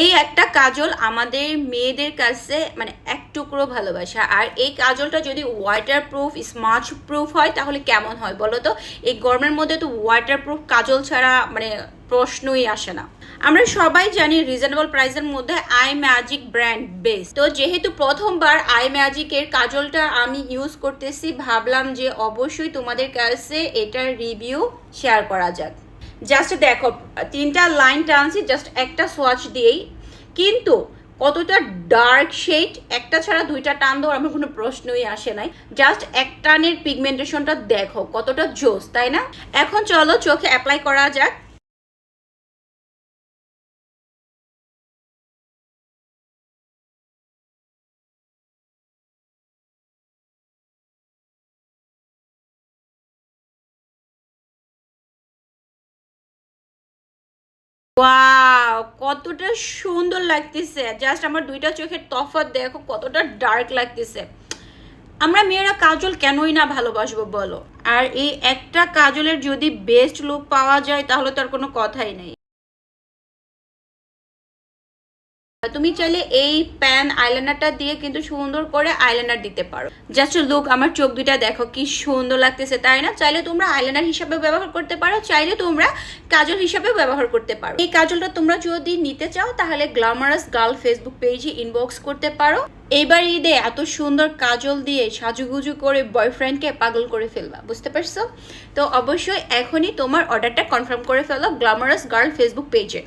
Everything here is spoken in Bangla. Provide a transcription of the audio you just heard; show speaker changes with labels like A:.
A: এই একটা কাজল আমাদের মেয়েদের কাছে মানে এক টুকরো ভালোবাসা। আর এই কাজলটা যদি ওয়াটার প্রুফ স্মার্চ প্রুফ হয় তাহলে কেমন হয় বলো তো? এই গরমের মধ্যে তো ওয়াটার প্রুফ কাজল ছাড়া মানে প্রশ্নই আসে না। আমরা সবাই জানি রিজনেবল প্রাইসের মধ্যে আই ম্যাজিক ব্র্যান্ড বেস্ট। তো যেহেতু প্রথমবার আই ম্যাজিকের কাজলটা আমি ইউজ করতেছি, ভাবলাম যে অবশ্যই তোমাদের কাছে এটার রিভিউ শেয়ার করা যাক। জাস্ট দেখো, 3টা লাইন টানছি জাস্ট একটা সোয়াচ দিয়েই, কিন্তু কতটা ডার্ক শেড, একটা ছাড়া 2টা টান দেওয়ার আমার কোনো প্রশ্নই আসে নাই। জাস্ট এক টানের পিগমেন্টেশনটা দেখো কতটা জোস, তাই না? এখন চলো চোখে অ্যাপ্লাই করা যাক। ওয়াও, কতটা সুন্দর লাগতেছে! জাস্ট আমার 2টা চোখের তফাৎ দেখো কতটা ডার্ক লাগতেছে। আমরা মেয়েরা কাজল কেনই না ভালোবাসবো বলো? আর এই একটা কাজলের যদি বেস্ট লুক পাওয়া যায় তাহলে তো আর কোনো কথাই নেই। তুমি চাইলে এই প্যান আইলাইনারটা দিয়ে কিন্তু সুন্দর করে আইলাইনার দিতে পারো। জাস্ট লুক, আমার চোখ 2টা দেখো কি সুন্দর লাগতেছে, তাই না? চাইলে তোমরা আইলাইনার হিসাবে ব্যবহার করতে পারো, চাইলে তোমরা কাজল হিসাবে ব্যবহার করতে পারো। এই কাজলটা তোমরা যদি নিতে চাও তাহলে গ্ল্যামারাস গার্ল ফেসবুক পেজে ইনবক্স করতে পারো। এইবার ঈদে এত সুন্দর কাজল দিয়ে সাজুগুজু করে বয়ফ্রেন্ডকে পাগল করে ফেলবা, বুঝতে পারছো? তো অবশ্যই এখনই তোমার অর্ডারটা কনফার্ম করে ফেলো গ্ল্যামারাস গার্ল ফেসবুক পেজে।